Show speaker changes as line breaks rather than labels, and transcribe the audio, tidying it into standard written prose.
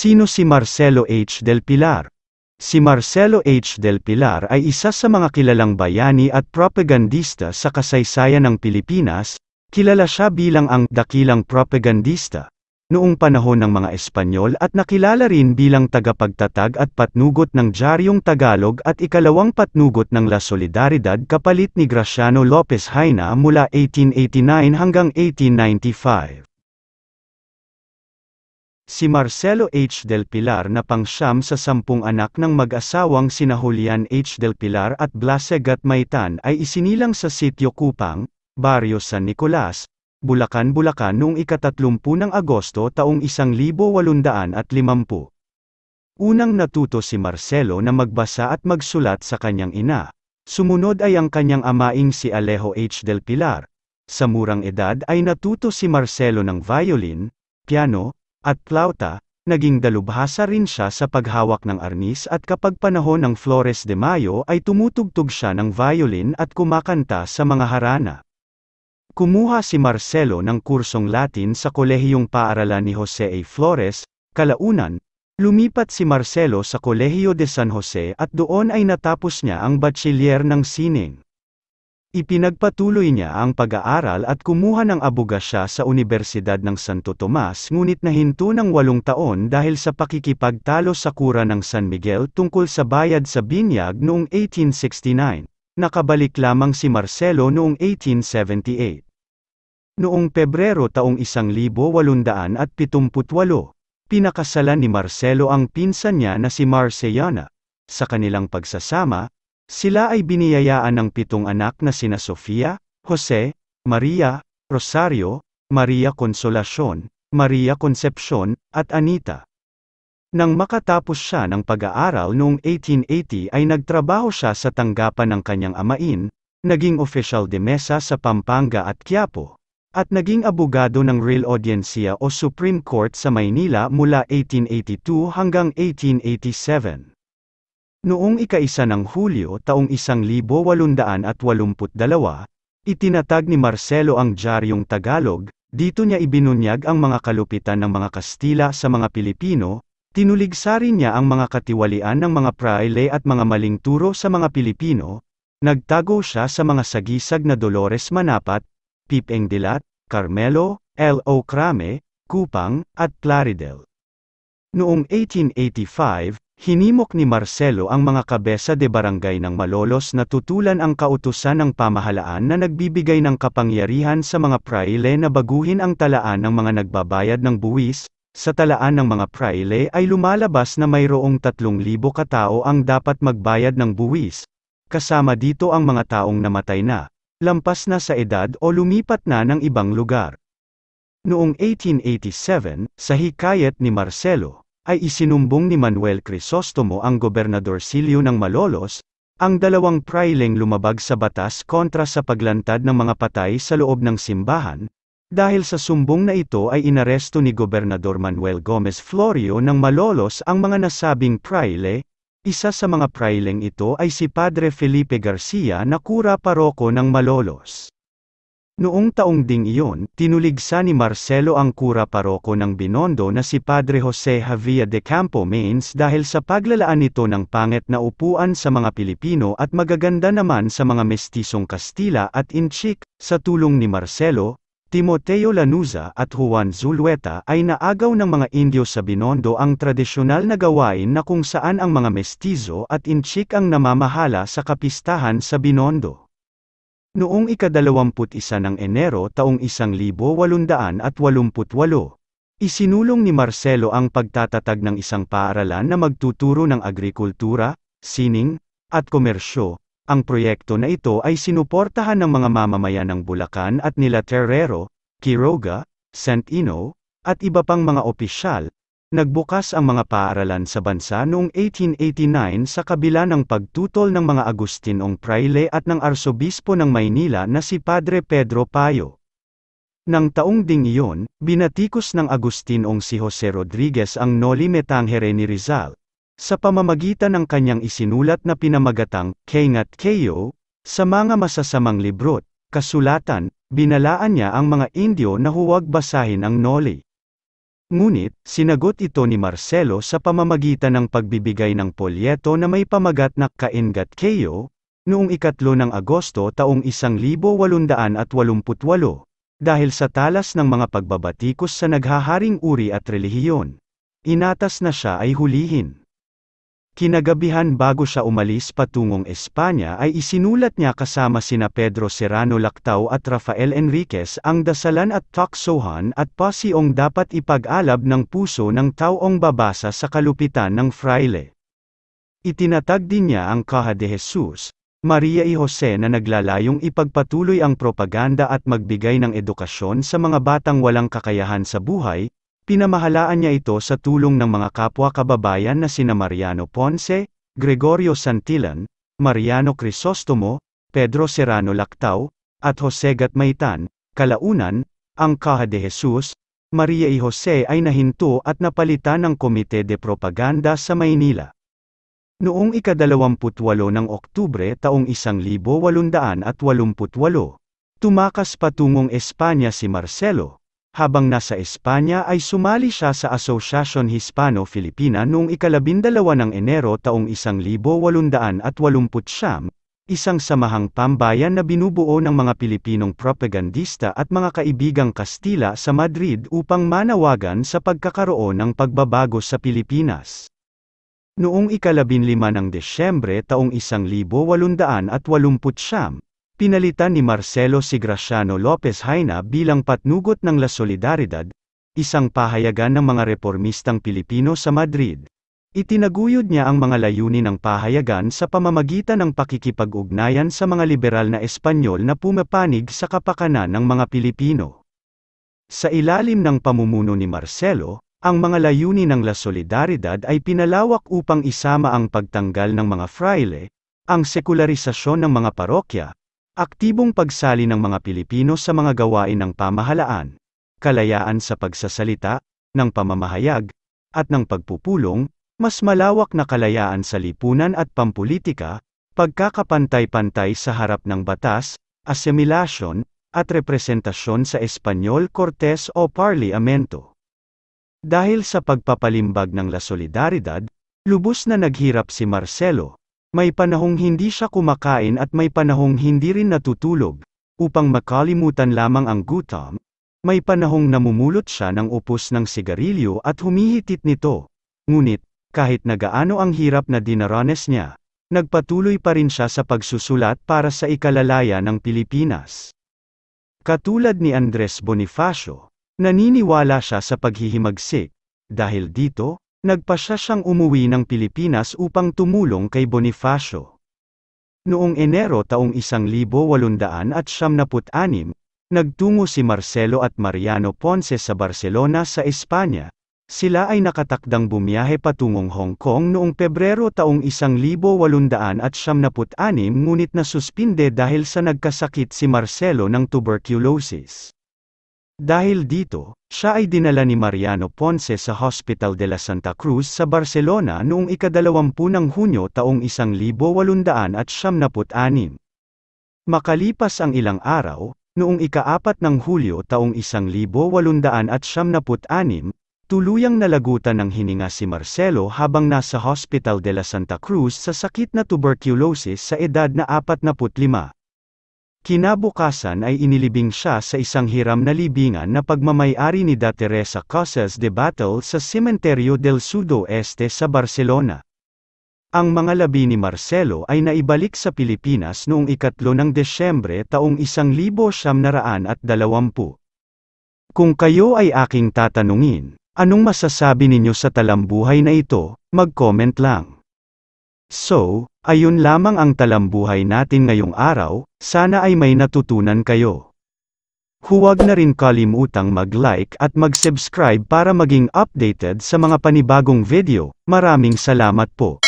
Sino si Marcelo H. del Pilar? Si Marcelo H. del Pilar ay isa sa mga kilalang bayani at propagandista sa kasaysayan ng Pilipinas. Kilala siya bilang ang dakilang propagandista noong panahon ng mga Espanyol at nakilala rin bilang tagapagtatag at patnugot ng Diaryong Tagalog at ikalawang patnugot ng La Solidaridad kapalit ni Graciano Lopez Haina mula 1889 hanggang 1895. Si Marcelo H. del Pilar na pangsyam sa 10 anak ng mag-asawang sina Julian H. del Pilar at Blase Gatmaitan ay isinilang sa Sitio Kupang, Barrio San Nicolas, Bulacan, noong ika-30 ng Agosto taong 1850. Unang natuto si Marcelo na magbasa at magsulat sa kanyang ina. Sumunod ay ang kanyang amaing si Alejo H. del Pilar. Sa murang edad ay natuto si Marcelo ng violin, piano, at flauta. Naging dalubhasa rin siya sa paghawak ng arnis at kapag panahon ng Flores de Mayo ay tumutugtog siya ng violin at kumakanta sa mga harana. Kumuha si Marcelo ng kursong Latin sa Kolehiyong Paaralan ni Jose A. Flores, Calaunan. Lumipat si Marcelo sa Kolehiyo de San Jose at doon ay natapos niya ang bachiller ng sining. Ipinagpatuloy niya ang pag-aaral at kumuha ng abogasya sa Universidad ng Santo Tomas ngunit nahinto ng 8 taon dahil sa pakikipagtalo sa kura ng San Miguel tungkol sa bayad sa binyag noong 1869. Nakabalik lamang si Marcelo noong 1878. Noong Pebrero taong 1878, pinakasalan ni Marcelo ang pinsan niya na si Marcellana. Sa kanilang pagsasama, sila ay biniyayaan ng 7 anak na sina Sofia, Jose, Maria, Rosario, Maria Consolacion, Maria Concepcion, at Anita. Nang makatapos siya ng pag-aaral noong 1880 ay nagtrabaho siya sa tanggapan ng kanyang amain, naging opisyal de mesa sa Pampanga at Quiapo, at naging abogado ng Real Audiencia o Supreme Court sa Maynila mula 1882 hanggang 1887. Noong ika-1 ng Hulyo taong 1882, itinatag ni Marcelo ang Diaryong Tagalog. Dito niya ibinunyag ang mga kalupitan ng mga Kastila sa mga Pilipino, tinuligsa rin niya ang mga katiwalian ng mga praile at mga maling turo sa mga Pilipino, nagtago siya sa mga sagisag na Dolores Manapat, Pipeng Dilat, Carmelo, L.O. Crame, Kupang, at Plaridel. Noong 1885, hinimok ni Marcelo ang mga kabesa de barangay ng Malolos na tutulan ang kautusan ng pamahalaan na nagbibigay ng kapangyarihan sa mga praile na baguhin ang talaan ng mga nagbabayad ng buwis. Sa talaan ng mga praile ay lumalabas na mayroong 3,000 katao ang dapat magbayad ng buwis. Kasama dito ang mga taong namatay na, lampas na sa edad o lumipat na ng ibang lugar. Noong 1887, sa hikayat ni Marcelo, ay isinumbong ni Manuel Crisostomo ang gobernadorsilyo ng Malolos, ang 2 praileng lumabag sa batas kontra sa paglantad ng mga patay sa loob ng simbahan. Dahil sa sumbong na ito ay inaresto ni Gobernador Manuel Gomez Florio ng Malolos ang mga nasabing praile. Isa sa mga praileng ito ay si Padre Felipe Garcia na kura paroko ng Malolos. Noong taong ding iyon, tinuligsa ni Marcelo ang kura paroko ng Binondo na si Padre Jose Javier de Campo Mains dahil sa paglalaan nito ng pangit na upuan sa mga Pilipino at magaganda naman sa mga mestisong Kastila at Inchik. Sa tulong ni Marcelo, Timoteo Lanuza at Juan Zulueta ay naagaw ng mga Indio sa Binondo ang tradisyonal na gawain na kung saan ang mga mestizo at Inchik ang namamahala sa kapistahan sa Binondo. Noong ika-21 ng Enero taong 1888, isinulong ni Marcelo ang pagtatatag ng isang paaralan na magtuturo ng agrikultura, sining, at komersyo. Ang proyekto na ito ay sinuportahan ng mga mamamayan ng Bulacan at nila Terrero, Quiroga, St. Ino, at iba pang mga opisyal. Nagbukas ang mga paaralan sa bansa noong 1889 sa kabila ng pagtutol ng mga Agustinong praile at ng Arsobispo ng Maynila na si Padre Pedro Payo. Nang taong ding iyon, binatikos ng Agustinong si Jose Rodriguez ang Noli Me Tangere ni Rizal, sa pamamagitan ng kanyang isinulat na pinamagatang Kengat Keyo. Sa mga masasamang librot, kasulatan, binalaan niya ang mga Indio na huwag basahin ang Noli Ngunit, sinagot ito ni Marcelo sa pamamagitan ng pagbibigay ng polyeto na may pamagat na Kaingat Kayo, noong 3 ng Agosto taong 1888, dahil sa talas ng mga pagbabatikos sa naghaharing uri at relihiyon. Inatas na siya ay hulihin. Kinagabihan bago siya umalis patungong Espanya ay isinulat niya kasama sina Pedro Serrano Lactao at Rafael Enriquez ang dasalan at taksohan at pasiong dapat ipag-alab ng puso ng taong babasa sa kalupitan ng fraile. Itinatag din niya ang Caja de Jesus, Maria y Jose na naglalayong ipagpatuloy ang propaganda at magbigay ng edukasyon sa mga batang walang kakayahan sa buhay. Pinamahalaan niya ito sa tulong ng mga kapwa-kababayan na sina Mariano Ponce, Gregorio Santillan, Mariano Crisostomo, Pedro Serrano Lactao, at Jose Gatmaitan. Kalaunan, ang Caja de Jesus, Maria y Jose ay nahinto at napalitan ng Komite de Propaganda sa Maynila. Noong 28 ng Oktubre taong 1888, tumakas patungong Espanya si Marcelo. Habang nasa Espanya ay sumali siya sa Asociacion Hispano-Filipina noong 12 ng Enero taong 1889, isang samahang pambayan na binubuo ng mga Pilipinong propagandista at mga kaibigang Kastila sa Madrid upang manawagan sa pagkakaroon ng pagbabago sa Pilipinas. Noong 15 ng Desyembre taong 1889, pinalitan ni Marcelo si Graciano Lopez Haina bilang patnugot ng La Solidaridad, isang pahayagan ng mga reformistang Pilipino sa Madrid. Itinaguyod niya ang mga layunin ng pahayagan sa pamamagitan ng pakikipag-ugnayan sa mga liberal na Espanyol na pumapanig sa kapakanan ng mga Pilipino. Sa ilalim ng pamumuno ni Marcelo, ang mga layunin ng La Solidaridad ay pinalawak upang isama ang pagtanggal ng mga fraile, ang sekularisasyon ng mga parokya, aktibong pagsali ng mga Pilipino sa mga gawain ng pamahalaan, kalayaan sa pagsasalita, ng pamamahayag, at ng pagpupulong, mas malawak na kalayaan sa lipunan at pampulitika, pagkakapantay-pantay sa harap ng batas, asimilasyon, at representasyon sa Espanyol Cortes o Parlamento. Dahil sa pagpapalimbag ng La Solidaridad, lubos na naghirap si Marcelo. May panahong hindi siya kumakain at may panahong hindi rin natutulog, upang makalimutan lamang ang gutom. May panahong namumulot siya ng upos ng sigarilyo at humihitit nito. Ngunit, kahit na gaano ang hirap na dinaranas niya, nagpatuloy pa rin siya sa pagsusulat para sa ikalalaya ng Pilipinas. Katulad ni Andres Bonifacio, naniniwala siya sa paghihimagsik. Dahil dito, nagpasya siyang umuwi ng Pilipinas upang tumulong kay Bonifacio. Noong Enero taong 1896, nagtungo si Marcelo at Mariano Ponce sa Barcelona sa Espanya. Sila ay nakatakdang bumiyahe patungong Hong Kong noong Pebrero taong 1896, ngunit nasuspinde dahil sa nagkasakit si Marcelo ng tuberculosis. Dahil dito, siya ay dinala ni Mariano Ponce sa Hospital de la Santa Cruz sa Barcelona noong 20 ng Hunyo taong 1896. Makalipas ang ilang araw, noong 4 ng Hulyo taong 1896, tuluyang nalagutan ng hininga si Marcelo habang nasa Hospital de la Santa Cruz sa sakit na tuberculosis sa edad na 45. Kinabukasan ay inilibing siya sa isang hiram na libingan na pagmamay-ari ni Da Teresa Casas de Batlle sa Cementerio del Sudoeste sa Barcelona. Ang mga labi ni Marcelo ay naibalik sa Pilipinas noong 3 ng Desyembre taong 1920. Kung kayo ay aking tatanungin, anong masasabi ninyo sa talambuhay na ito, mag-comment lang. So, ayun lamang ang talambuhay natin ngayong araw, sana ay may natutunan kayo. Huwag na rin kalimutang mag-like at mag-subscribe para maging updated sa mga panibagong video. Maraming salamat po.